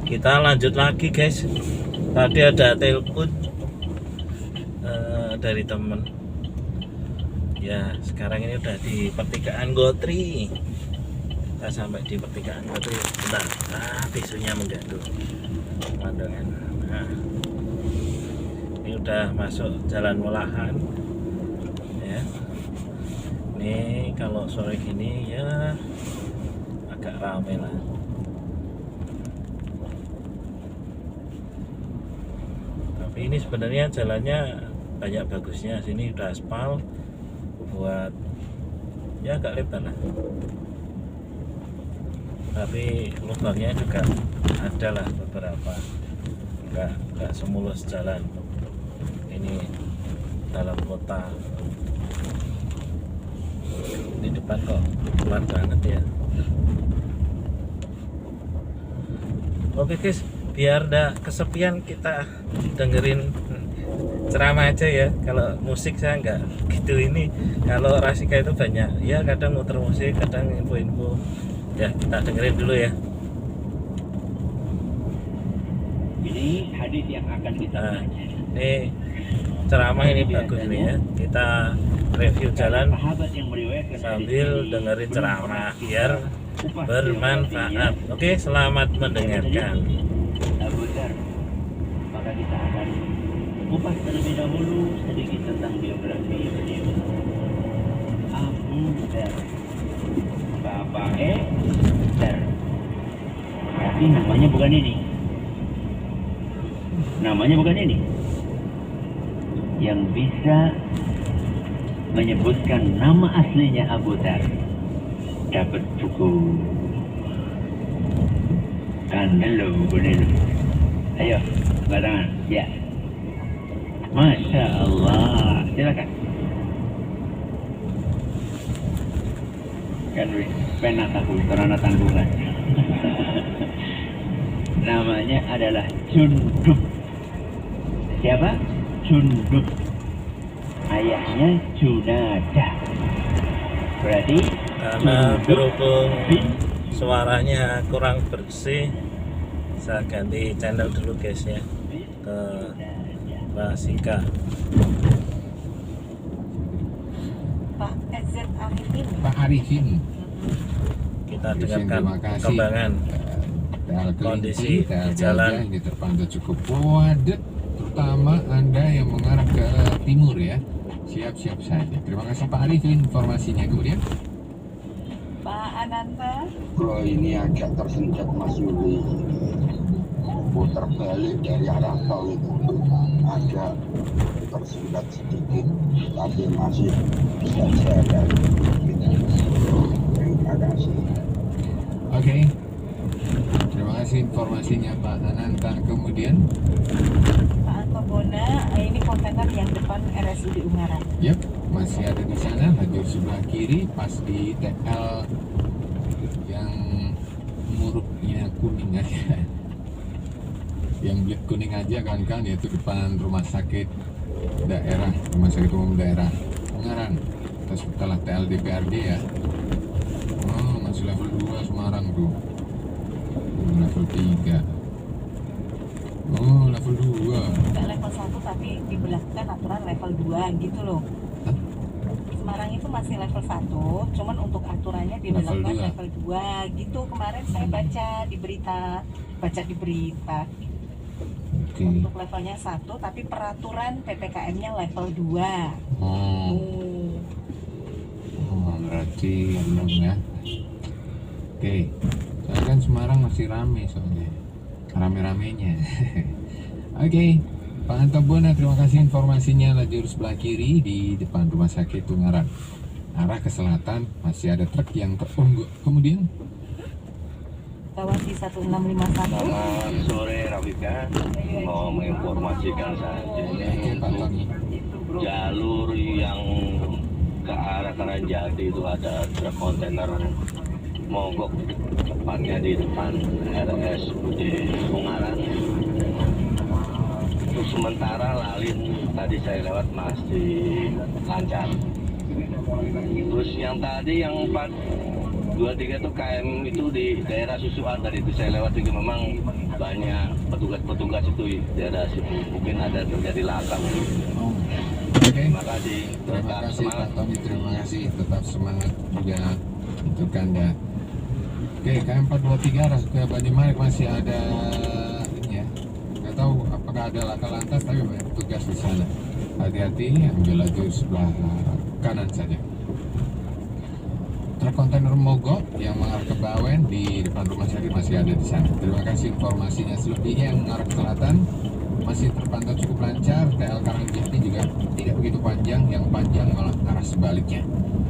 Kita lanjut lagi guys. Tadi ada telepon dari temen. Ya sekarang ini udah di pertigaan Gotri. Kita sampai di pertigaan Gotri. Bentar, visunya mengganggu pandangan. Nah, ini udah masuk jalan Molahan. Ya. Ini kalau sore gini ya agak ramai lah. Tapi ini sebenarnya jalannya banyak bagusnya. Sini udah aspal buat ya agak lebar lah. Tapi lubangnya juga ada lah beberapa. Enggak semulus jalan. Ini dalam kota. Di depan kok pelan banget ya. Oke guys, biar nggak kesepian kita dengerin ceramah aja ya. Kalau musik saya nggak gitu. Ini kalau Rasika itu banyak ya, kadang muter musik, kadang info-info ya. Kita dengerin dulu ya. Ini hadis yang akan kita Nah, ini ceramah ini bagus nih ya. Kita review jalan sahabat yang meriwayatkan sambil dengerin ceramah biar bermanfaat. Oke, selamat mendengarkan. Abu Dzar. Maka kita akan kupas terlebih dahulu sedikit tentang biografi beliau. Abu Dzar. Bapak Dzar. Tapi namanya bukan ini. Namanya bukan ini. Yang bisa menyebutkan nama aslinya Abu Dzar dapat buku Kandelo Bonelo. Ayo, barengan. Ya. Masya Allah. Silakan. Kan pena tahu karena tanggungan. Namanya adalah Jundub. Siapa? Jundub. Ayahnya Junadah. Berarti Karena berhubung suaranya kurang bersih, saya ganti channel dulu guys ya, ke Rasika. Pak EZ Arifin. Pak Arifin. Kita Arifin, dengarkan terima kasih. perkembangan TL kondisi Kelinci, TL di jalan. Gajah ini terpantau cukup padat, terutama Anda yang mengarah ke timur ya. Siap-siap saja. Terima kasih Pak Arifin informasinya. Kemudian Pak Ananta. Bro, ini agak tersendat Mas Yuli. Putar balik dari arah tol itu agak tersendat sedikit, tapi masih bisa jalan. Terima kasih. oke. Terima kasih informasinya Pak Ananta. Kemudian Pak Antobona, ini kontainer yang depan RSUD Ungaran. yep, masih ada di sana, lajur sebelah kiri pas di TL yang muruknya kuning aja. Yang blit kuning aja kan yaitu depan rumah sakit umum daerah Ungaran. Terus setelah TL DPRD ya. Oh, masih level 2 Semarang tuh. Level 3. Oh, level 2. Nggak level 1 tapi diberlakukan aturan level 2 gitu loh. Hah? Semarang itu masih level 1, cuman untuk aturannya diberlakukan Level 2. level 2 gitu. Kemarin saya baca di berita. Oke. Untuk levelnya 1, tapi peraturan PPKM-nya level 2. Oh, berarti belum ya. Oke. Soalnya kan Semarang masih rame soalnya. Rame-ramenya. Oke. Pak Antobona, terima kasih informasinya. Lajur sebelah kiri di depan rumah sakit Ungaran. Arah ke selatan masih ada truk yang terungguk. Kemudian Kawati 1651. Selamat sore Rafika. Mau menginformasikan saja oke Pak Tony. jalur yang ke arah Karangjati itu ada truk kontainer mogok tepatnya di depan RSUD Ungaran. Untuk sementara lalin tadi saya lewat masih lancar. Terus yang tadi yang 23 tuh KM itu di daerah Susuan, tadi itu saya lewat juga, memang banyak petugas-petugas itu di daerah situ, mungkin ada terjadi laka. Oh. Oke. Terima kasih. Terima Tetap kasih semangat. Pak Tony, terima kasih. Tetap semangat juga untuk Anda. Oke, KM423 arah ke Banyumanik masih ada ini ya. Nggak tahu apakah ada laka lantas, tapi banyak petugas di sana. Hati-hati, ambil lajur sebelah kanan saja. Truk kontainer mogok yang mengarah ke Bawen di depan rumah sakit masih ada di sana. Terima kasih informasinya. Selebihnya yang mengarah ke selatan masih terpantau cukup lancar. TL Karangjati juga tidak begitu panjang, yang panjang malah arah sebaliknya.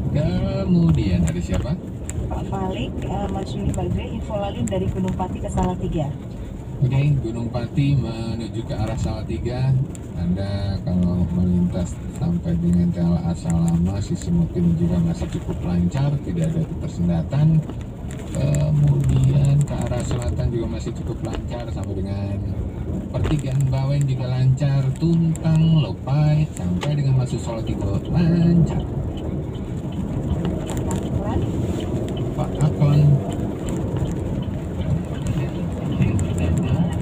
Kemudian ada siapa? Pak Falik, Mas Yuli Bagre, info lalu dari Gunung Pati ke Salatiga. Oke, Gunung Pati menuju ke arah Salatiga. Anda kalau melintas sampai dengan TLA Salama, Sisimukin juga masih cukup lancar, tidak ada ketersendatan. Kemudian ke arah selatan juga masih cukup lancar sampai dengan pertigaan Bawen juga lancar, Tuntang, Lopai sampai dengan masuk Salatiga lancar. Pelan-pelan. Pak Akon.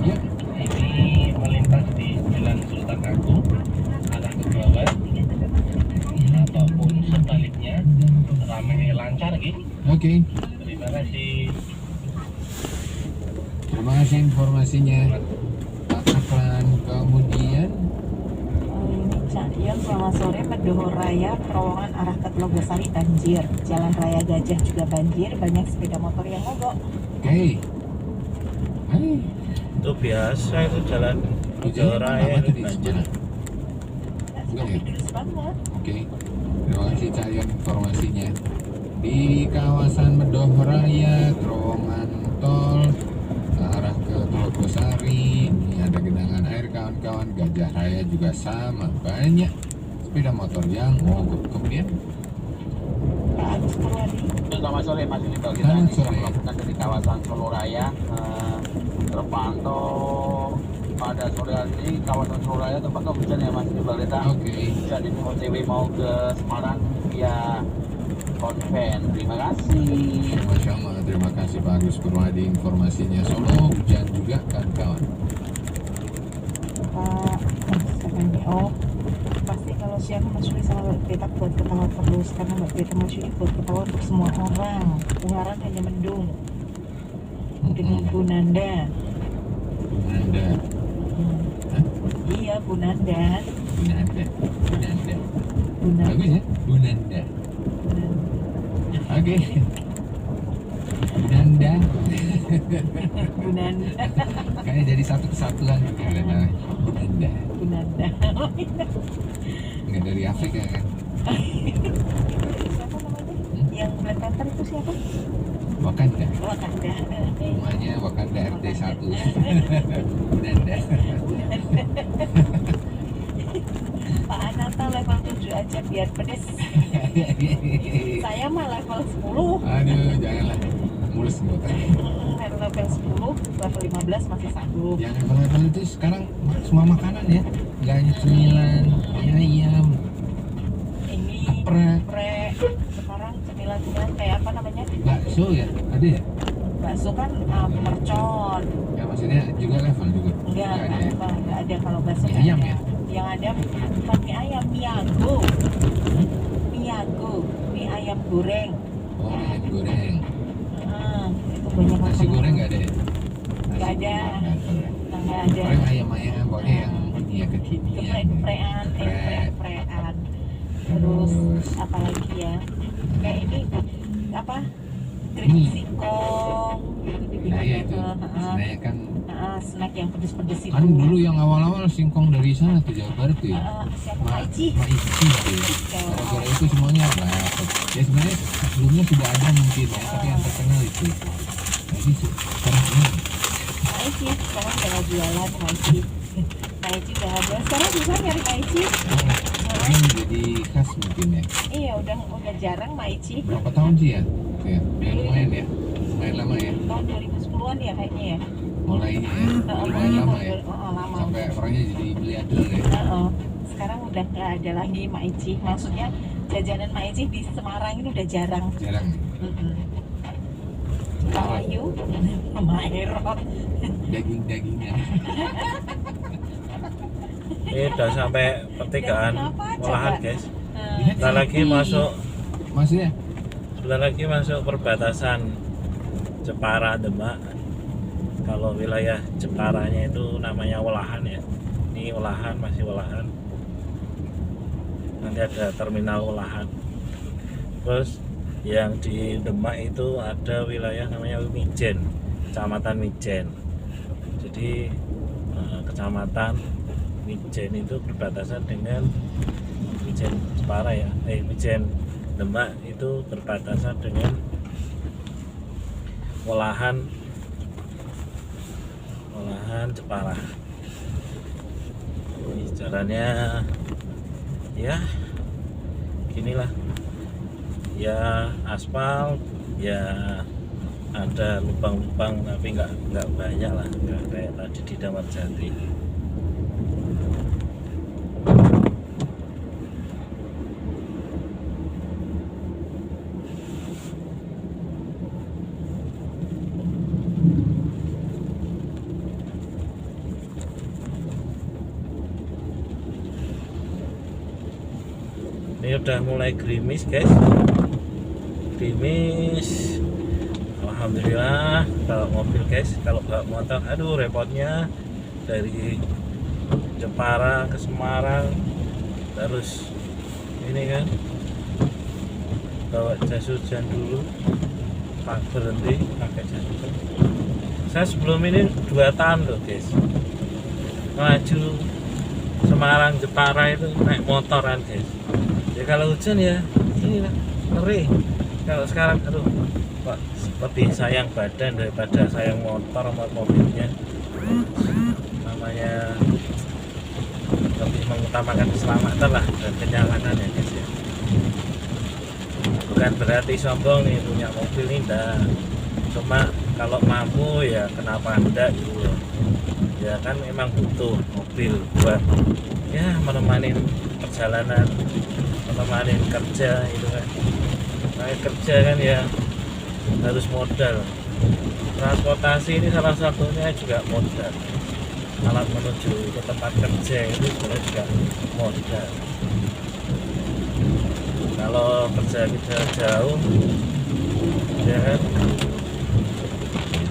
Ya, Ini melintas di Jalan Sultan Agung arah ke bawah ataupun sebaliknya ramai lancar gitu. oke. Terima kasih. Terima kasih informasinya, Pak Aklan. Kemudian Ini Cak Ion, selamat sore. Medoho Raya, terowongan arah ke Telogosari banjir. Jalan Raya Gajah juga banjir, banyak sepeda motor yang mogok. oke. Hai. Itu biasa itu jalan Hujannya Raya lama itu tadi banjir. sebenarnya. Enggak ya? Terus banget. Oke. Terima kasih Cahyon informasinya. Di kawasan Medoh Raya, terowongan tol ke arah ke Telogosari, ini ada genangan air kawan-kawan. Gajah Raya juga sama, banyak sepeda motor yang mogok. Kemudian Pak Agus Purwadi. Selamat sore Mas Yunito, kita Selamat ini sore. sedang melakukan dari kawasan Solo Raya, terpantau pada sore hari ini kawasan Solo Raya terpantau hujan ya Mas Yunito. oke. Hujan ini OTW mau ke Semarang via Konven. Terima kasih. Masya Allah, terima kasih Pak Agus Purwadi informasinya. Solo hujan juga kawan-kawan. Pak siapa ini? Oh, pasti kalau siang Mas Yuli sama Mbak Beta buat ketawa terus, karena Mbak Beta Mas Yuli buat ketawa untuk semua orang. Ungaran hanya mendung dengan Bu Nanda. Anda, Hah? Iya, Bu Nanda. Bunanda, Bunanda. Bu Nanda. Bagus ya, Bunanda. Oke. Bunanda. Bu Nanda. Kayaknya jadi satu kesatuan gitu kan. Bunanda. Bu Nanda. Nggak dari Afrika kan? Siapa namanya? Yang Black Panther itu siapa? Wakanda. Wakanda. Rumahnya Wakanda RT 1. Bunanda. Pak Ananta level 7 aja biar pedes. Saya mah level 10. Aduh, janganlah. Mulus muter. Level 10, level 15 masih sanggup. Yang level-level itu sekarang semua makanan ya. Nggak hanya cemilan, ayam, Ini Geprek. geprek. Sekarang cemilan-cemilan kayak apa namanya? bakso ya. Ada ya? Bakso kan mercon. Ya maksudnya juga level juga. Enggak, Nggak ada ya? enggak ada kalau bakso. Mie nggak ayam ada. ya? Yang ada bukan mie ayam, miago. Miago, mie ayam goreng. Oh, ayam goreng. Itu banyak Nasi makanan. goreng nggak ada ya? Nggak ada. Nggak ada. Paling ayam-ayam pokoknya yang ini ya kekinian. Geprek-geprekan, geprek-geprekan. Terus apalagi ya? Kayak ini apa? Keripik singkong. Itu Nah ya dibikin itu. Sebenarnya kan snack yang pedes-pedes itu. kan dulu yang awal-awal singkong dari sana tuh Jawa Barat tuh ya. Siapa Pak Ici? Maici tuh ya. Gara-gara itu semuanya apa? Ya sebenarnya sebelumnya sudah ada mungkin ya, tapi yang terkenal itu. Nah ini sekarang ini. Pak Ici sekarang udah jualan Pak Ici. Pak Ici udah ada. Sekarang bisa nyari Pak Ici. Ini jadi khas mungkin ya. Iya udah jarang Pak Ici. Berapa tahun sih ya? Ya, lumayan ya. Lumayan lama ya. Tahun 2010-an ya kayaknya ya. Mulainya ya. Lumayan lama ya. Lama. Sampai orangnya jadi miliarder ya. Sekarang udah nggak ada lagi Maici. Maksudnya jajanan Maici di Semarang ini udah jarang. Jarang ya. Mm-mm. Pak Wahyu sama Erot. Daging-dagingnya. Ini udah sampai pertigaan Kenapa aja, olahan Pak? guys. Iya, Sebentar lagi masuk, Maksudnya? sebentar lagi masuk perbatasan Jepara Demak. Kalau wilayah Jeparanya itu namanya Welahan ya. Ini Welahan, masih Welahan. Nanti ada terminal Welahan. Terus yang di Demak itu ada wilayah namanya Mijen, Kecamatan Mijen. Jadi Kecamatan Mijen itu berbatasan dengan Mijen Jepara ya. Mijen Demak itu berbatasan dengan Welahan Jepara. Ini jalannya ya ginilah, ya aspal, ya ada lubang-lubang tapi nggak banyak lah, nggak kayak tadi di Damarjati. Ini udah mulai gerimis guys, gerimis. Alhamdulillah kalau mobil guys, kalau bawa motor aduh repotnya dari Jepara ke Semarang, terus ini kan bawa jas hujan dulu, pak berhenti pakai jas hujan. Saya sebelum ini 2 tahun loh guys, maju Semarang Jepara itu naik motoran guys. Ya kalau hujan ya ini lah, ngeri. Kalau sekarang aduh Pak, lebih sayang badan daripada sayang motor sama mobilnya. Namanya lebih mengutamakan keselamatan lah dan kenyamanan ya guys ya. Bukan berarti sombong nih punya mobil ini enggak. Cuma kalau mampu ya kenapa enggak gitu loh. Ya kan memang butuh mobil buat ya menemani perjalanan, menemani kerja itu kan. Nah, kerja kan ya harus modal. Transportasi ini salah satunya juga modal. Alat menuju ke tempat kerja itu sebenarnya juga modal. Kalau kerja kita jauh ya kan,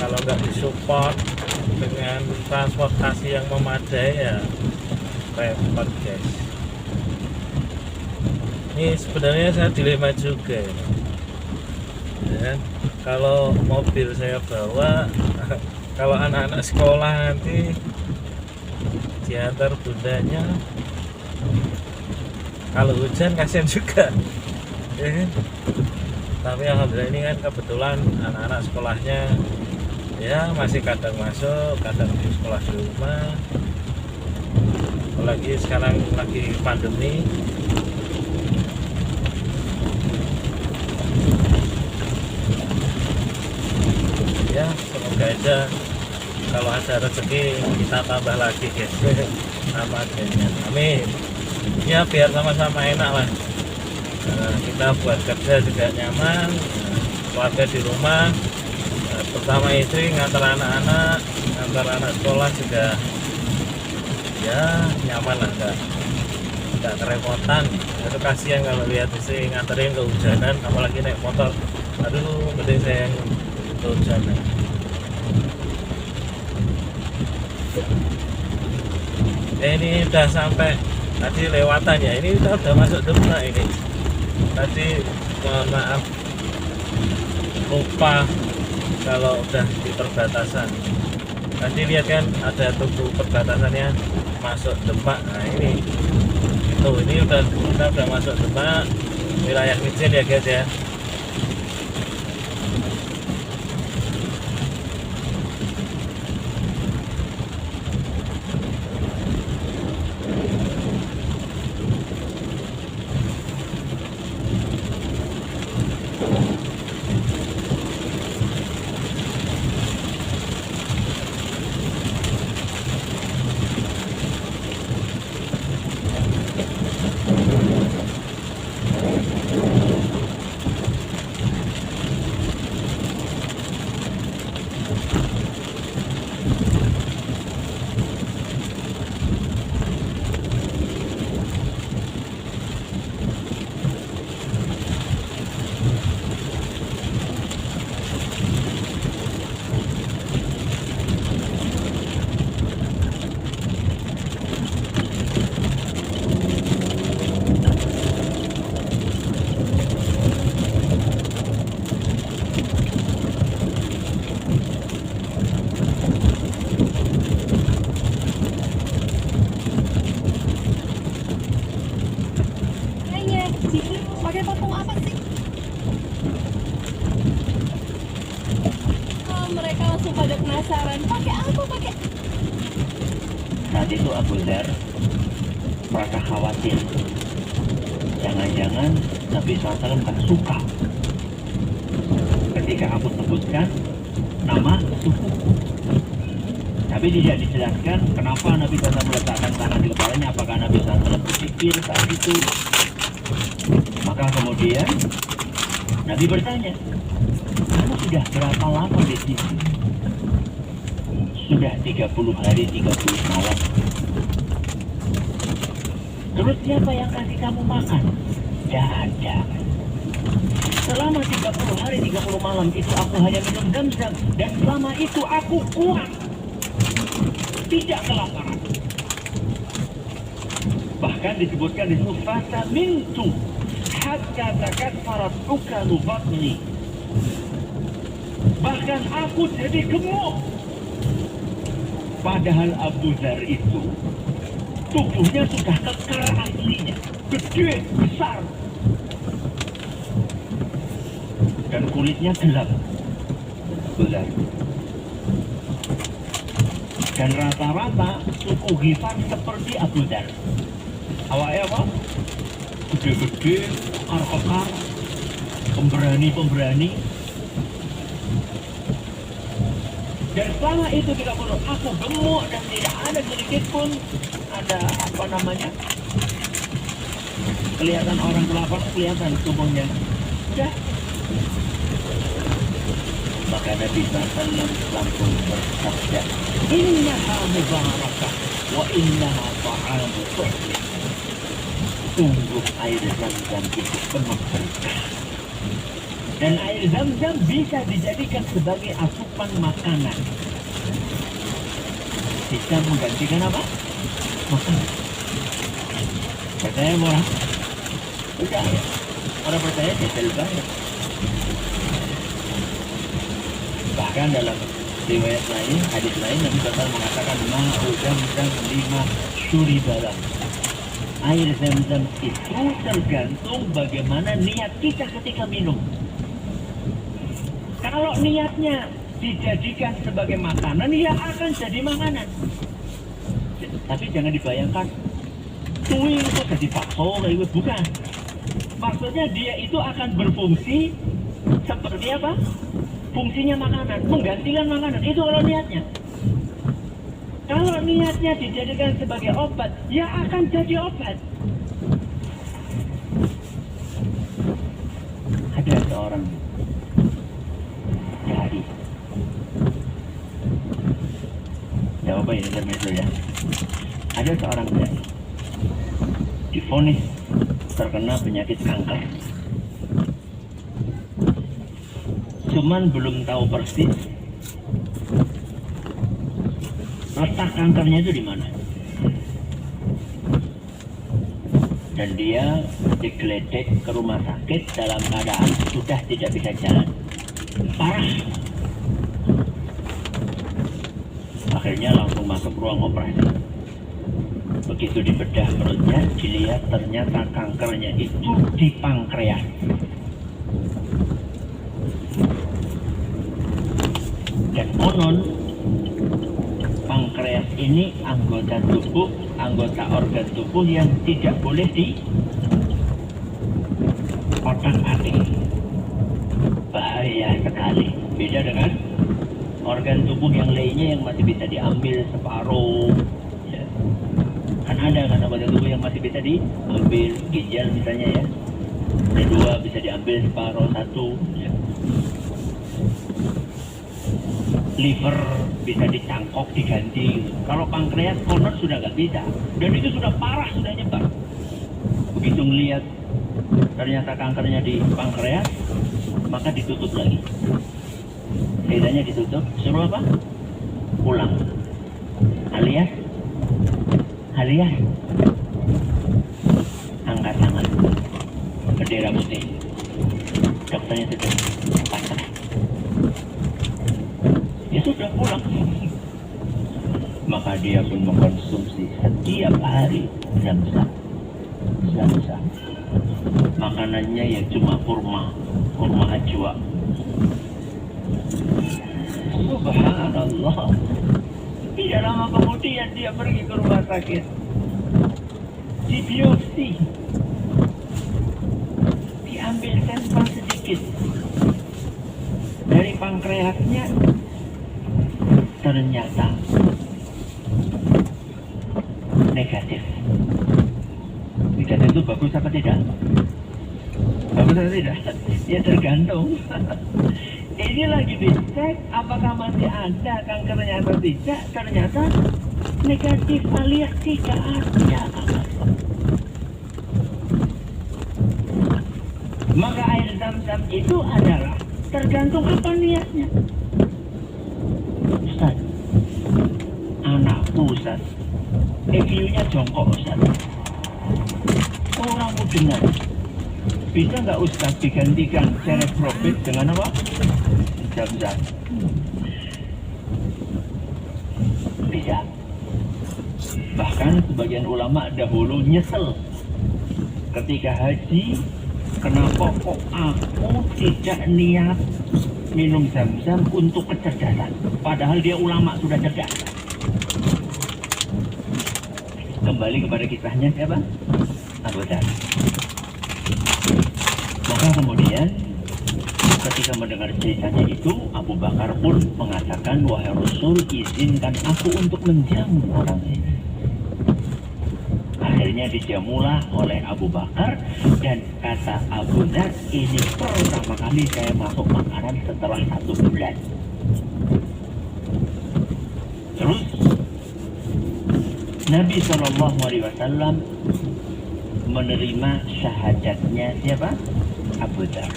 kalau nggak disupport dengan transportasi yang memadai ya repot guys. Ini sebenarnya saya dilema juga ya kan? Kalau mobil saya bawa kalau anak-anak sekolah nanti diantar bundanya, kalau hujan kasihan juga ya kan? Tapi alhamdulillah ini kan kebetulan anak-anak sekolahnya ya masih kadang masuk, kadang di sekolah di rumah. Apalagi sekarang lagi pandemi. Ya semoga aja kalau ada rezeki kita tambah lagi guys. Sama adanya, amin. Ya biar sama-sama enak lah. Kita buat kerja juga nyaman, keluarga di rumah, pertama istri ngantar anak-anak, ngantar anak sekolah juga ya nyaman lah, nggak kerepotan. Itu kasihan kalau lihat istri nganterin kehujanan, apalagi naik motor. Aduh, mending saya yang kehujanan. Ini udah sampai tadi lewatan ya, ini kita udah masuk Demak ini. Tadi mohon maaf lupa kalau udah di perbatasan. Tadi lihat kan ada tugu perbatasannya masuk Demak. Nah ini udah kita udah masuk Demak, wilayah Mijen ya guys ya. pada penasaran, pakai apa, pakai? Saat itu Abu Dzar merasa khawatir. Jangan-jangan Nabi SAW nggak suka ketika aku sebutkan nama suku. Tapi tidak dijelaskan kenapa Nabi SAW meletakkan tangan di kepalanya. Apakah Nabi SAW berpikir saat itu? Maka kemudian Nabi bertanya, kamu sudah berapa lama di sini? Sudah 30 hari 30 malam. Terus siapa yang kasih kamu makan? Tidak ada. Selama 30 hari 30 malam itu aku hanya minum zam-zam. Dan selama itu aku kuat, tidak kelaparan. Bahkan disebutkan di situ fasa mintu hatta takassarat ukalu batni. Bahkan aku jadi gemuk. Padahal Abu Dzar itu tubuhnya sudah kekar aslinya, gede, besar, dan kulitnya gelap. Abu Dzar. Dan rata-rata suku Ghifar seperti Abu Dzar. Awalnya apa? Gede-gede, kekar-kekar, pemberani-pemberani. Dan selama itu 30 aku gemuk dan tidak ada sedikit pun ada apa namanya, kelihatan orang kelaparan, kelihatan tubuhnya. Sudah. Maka Nabi SAW langsung bersabda, innaha mubarakah wa innaha ta'amu tuhli. Sungguh air zam-zam itu penuh berkah. Dan air zam-zam bisa dijadikan sebagai asupan makanan. Bisa menggantikan apa? Makanan. Percaya orang? Percaya. Orang percaya detail banget. Bahkan dalam riwayat lain, hadis lain, Nabi SAW mengatakan ma'u zam-zam 5 syuribalam. Air zam-zam itu tergantung bagaimana niat kita ketika minum. Kalau niatnya dijadikan sebagai makanan, ya akan jadi makanan. Tapi jangan dibayangkan, tuing itu jadi bakso, kayak bukan. Maksudnya dia itu akan berfungsi seperti apa? Fungsinya makanan, menggantikan makanan. Itu kalau niatnya. Kalau niatnya dijadikan sebagai obat, ya akan jadi obat. Ada seorang dari jawab ini intermezzo ya. Ada seorang dari divonis terkena penyakit kanker. Cuman belum tahu persis letak kankernya itu di mana. Dan dia digeledek ke rumah sakit dalam keadaan sudah tidak bisa jalan. Parah. Akhirnya langsung masuk ruang operasi. Begitu dibedah perutnya, dilihat ternyata kankernya itu di pankreas. Dan konon pankreas ini anggota tubuh, anggota organ tubuh yang tidak boleh di otak-atik. Bahaya sekali. Beda dengan organ tubuh yang lainnya yang masih bisa diambil separuh. Ya. Kan ada kan organ tubuh yang masih bisa diambil, ginjal misalnya ya. Kedua bisa diambil separuh satu. Ya. Liver bisa dicangkok, diganti. Kalau pankreas konon sudah nggak bisa. Dan itu sudah parah, sudah nyebar. Begitu ngelihat ternyata kankernya di pankreas, maka ditutup lagi. Bedanya ditutup, suruh apa? Pulang. Alias angkat tangan, bendera putih. Dokternya tutup, pasrah. Ya sudah pulang. Maka dia pun mengkonsumsi setiap hari zam-zam. Makanannya ya cuma kurma ajwa. Subhanallah. Tidak lama kemudian dia pergi ke rumah sakit, dibiopsi, diambil sampel sedikit dari pankreasnya, ternyata negatif. Negatif itu bagus apa tidak? Bagus atau tidak? Ya tergantung. Ini lagi dicek apakah masih ada kankernya atau tidak. Ternyata negatif alias tidak ada. Maka air zam-zam itu adalah tergantung apa niatnya. Ustaz, anakku Ustaz, EQ-nya jongkok Ustaz, orang udengan. Bisa nggak Ustaz digantikan cerebrofit dengan apa? Zam-zam. Bisa. Bahkan sebagian ulama dahulu nyesel ketika haji, kenapa kok aku tidak niat minum zam-zam untuk kecerdasan, padahal dia ulama sudah cerdas. Kembali kepada kisahnya siapa? Abu Dhar. Maka kemudian ketika mendengar ceritanya itu, Abu Bakar pun mengatakan, wahai Rasul, izinkan aku untuk menjamu orang ini. Akhirnya dijamulah oleh Abu Bakar, dan kata Abu Dhar, ini pertama kali saya masuk makanan setelah 1 bulan. Terus Nabi SAW menerima syahadatnya siapa? Abu Dhar.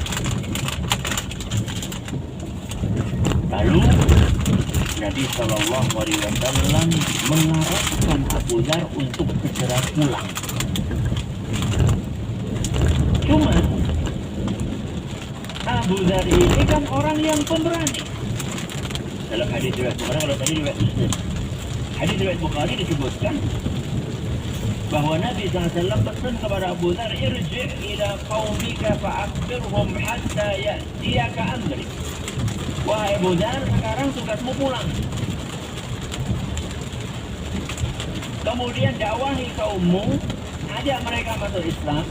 Lalu Nabi SAW mengarahkan Abu Dhar untuk segera pulang. Cuma Abu Dhar ini kan orang yang pemberani. Dalam hadis riwayat Bukhari, kalau tadi riwayat Muslim, hadis riwayat Bukhari disebutkan bahwa Nabi SAW pesan kepada Abu Dhar, irji' ila qaumika fa'akhbirhum hatta ya'tiyaka amri. Wahai Abu Dhar, sekarang tugasmu pulang. Kemudian dakwahi kaummu, ajak mereka masuk Islam,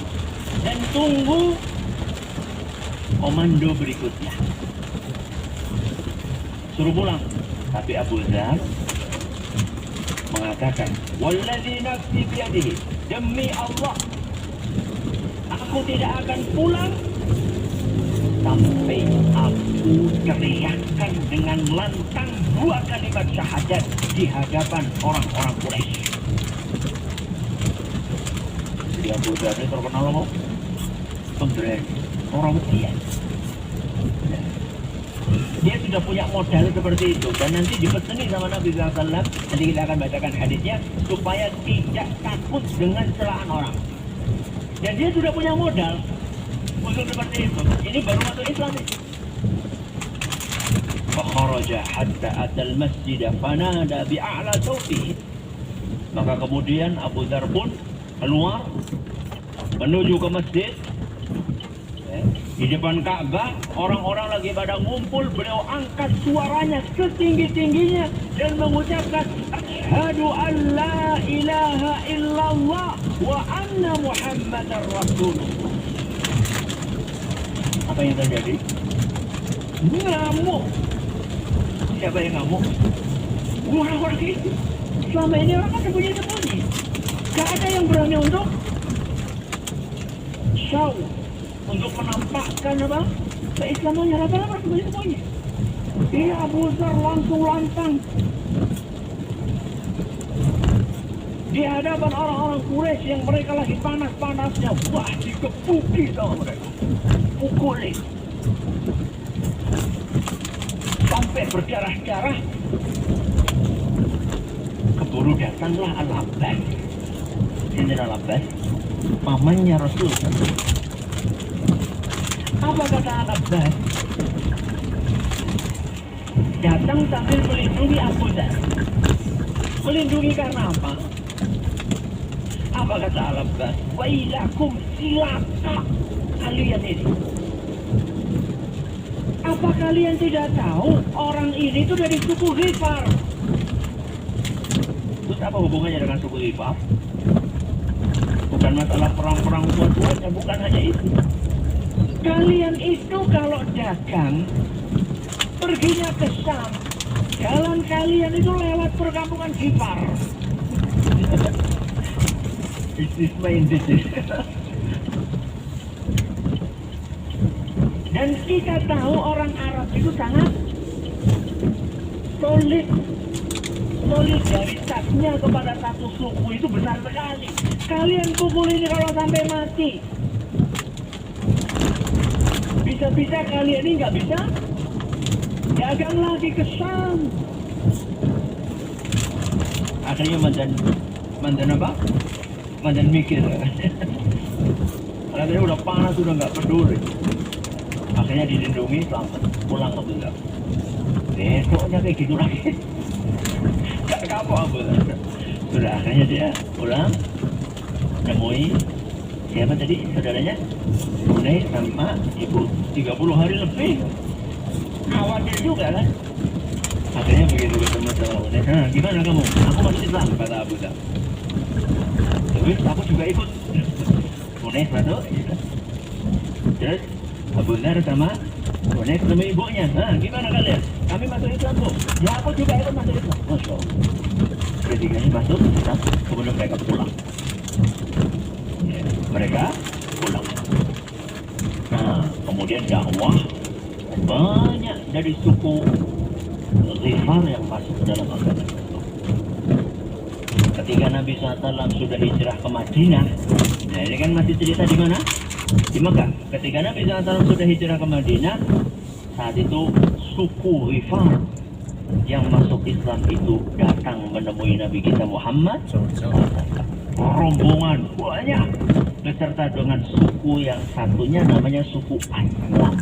dan tunggu komando berikutnya. Suruh pulang. Tapi Abu Dhar mengatakan, walladzi nafsi biyadihi, demi Allah, aku tidak akan pulang sampai aku teriakkan dengan lantang 2 kalimat syahadat di hadapan orang-orang Quraisy. Jadi Abu Dhar ini terkenal apa? Pemberani, orang dia. Dia sudah punya modal seperti itu, dan nanti dipeseni sama Nabi SAW, nanti kita akan bacakan hadisnya, supaya tidak takut dengan celaan orang. Dan dia sudah punya modal untuk seperti itu. Ini baru masuk Islam ini. Fakharaja hatta atal masjid fanada bi'a'la sauti. Maka kemudian Abu Dhar pun keluar menuju ke masjid. Di depan Ka'bah, orang-orang lagi pada ngumpul, beliau angkat suaranya setinggi-tingginya dan mengucapkan, asyhadu an la ilaha illallah wa anna Muhammadar Rasulullah. Apa yang terjadi? Ngamuk. Siapa yang ngamuk? Orang-orang itu. Selama ini orang kan sembunyi-sembunyi. Gak ada yang berani untuk show, untuk menampakkan apa? Keislamannya. Rata-rata sembunyi-sembunyi. Iya, Abu Dhar langsung lantang di hadapan orang-orang Quraisy yang mereka lagi panas-panasnya. Wah, dikepuki sama mereka, pukuli sampai berdarah-darah. Keburu datanglah Al-Abbas. Jenderal Al-Abbas, pamannya Rasul. Apa kata Al-Abbas? Datang sambil melindungi Abu Dhar. Melindungi karena apa? Apa kata Al-Abbas? Wailakum, silaka kalian ini. Apa kalian tidak tahu orang ini itu dari suku Ghifar? Terus apa hubungannya dengan suku Ghifar? Bukan masalah perang-perang tua-tuanya, bukan hanya itu. Kalian itu kalau dagang, perginya ke Syam, jalan kalian itu lewat perkampungan Ghifar. Bisnis main bisnis. Dan kita tahu orang Arab itu sangat solidaritasnya kepada satu suku itu besar sekali. Kalian pukul ini kalau sampai mati, bisa-bisa kalian ini nggak bisa dagang lagi ke Syam. Akhirnya mandan apa? Mandan mikir. Katanya udah panas, udah nggak peduli. Akhirnya dilindungi, selamat pulang ke Abdullah. Besoknya kayak gitu lagi. Gak kapok Abdullah. Sudah akhirnya dia pulang, nemui siapa tadi saudaranya? Hunay sama ibu. 30 hari lebih. Khawatir juga kan? Akhirnya begitu ketemu sama Hunay, gimana kamu? Aku masih Islam, kata Abdullah. Terus aku juga ikut. Hunay satu, terus Abu Dhar sama Hunay ketemu ibunya. Gimana kalian? Kami masuk Islam tuh. Ya aku juga ikut masuk Islam. Masya Allah. Ketiganya masuk Islam, kemudian mereka pulang. Ya, mereka pulang. Nah, kemudian dakwah banyak dari suku Ghifar yang masuk ke dalam agama Islam. Ketika Nabi SAW sudah hijrah ke Madinah, nah ini kan masih cerita di mana? Di Mekah. Ketika Nabi SAW sudah hijrah ke Madinah, saat itu suku Ghifar yang masuk Islam itu datang menemui Nabi kita Muhammad. Rombongan banyak beserta dengan suku yang satunya namanya suku Aslam.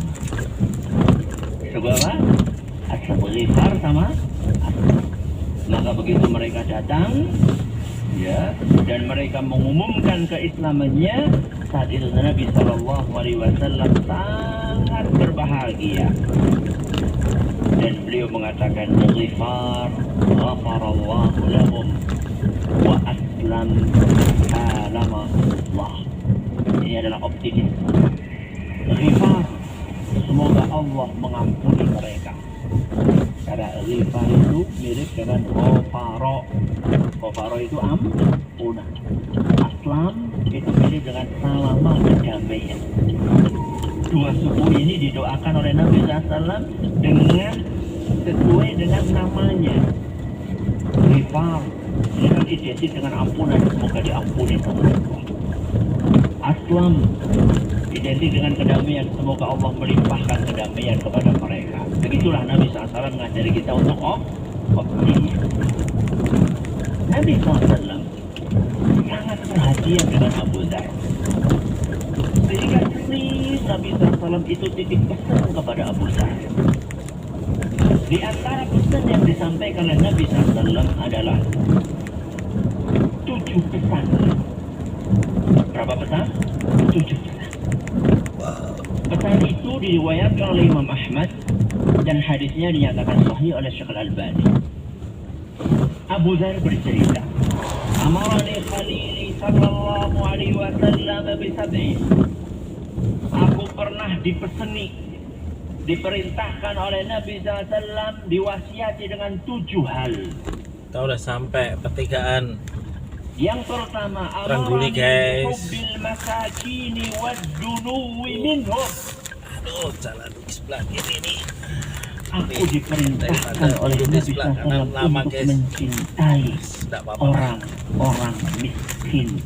Suku apa? Aslam. Ghifar sama Aslam. Maka begitu mereka datang, ya, dan mereka mengumumkan keislamannya, saat itu Nabi SAW sangat berbahagia. Dan beliau mengatakan, Ghifar, ghafarallahu lahum, wa aslam kalama Allah. Ini adalah optimis. Ghifar, semoga Allah mengampuni mereka. Karena Ghifar itu mirip dengan Ghafaro. Ghafaro itu ampunan. Aslam itu mirip dengan salama, kedamaian. Dua suku ini didoakan oleh Nabi SAW dengan sesuai dengan namanya. Ghifar ini kan identik dengan ampunan, semoga diampuni oleh Allah. Aslam identik dengan kedamaian, semoga Allah melimpahkan kedamaian kepada mereka. Begitulah Nabi SAW mengajari kita untuk optimis. Nabi SAW sangat perhatian dengan Abu Dhar. Sehingga sering Nabi SAW itu titip pesan kepada Abu Dhar. Di antara pesan yang disampaikan oleh Nabi SAW adalah 7 pesan. Berapa pesan? 7 pesan. Pesan itu diriwayatkan oleh Imam Ahmad dan hadisnya dinyatakan sahih oleh Syekh Al-Albani. Abu Dhar bercerita, Amarani Khalili sallallahu alaihi wasallam bisab'in. Aku pernah diperintahkan oleh Nabi SAW, diwasiati dengan 7 hal. Kita udah sampai pertigaan. Yang pertama, Rangguli, guys. hubbil masakini wad-dunuwi minhum. Aduh, jalan di sebelah kiri nih. Aku diperintahkan oleh Nabi SAW untuk mencintai orang-orang miskin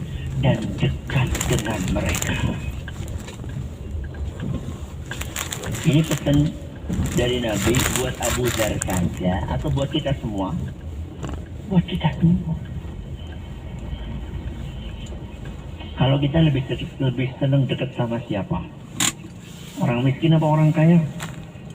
dan dekat dengan mereka. Ini pesan dari Nabi buat Abu Dhar saja atau buat kita semua? Buat kita semua. Kalau kita lebih senang dekat sama siapa? Orang miskin apa orang kaya?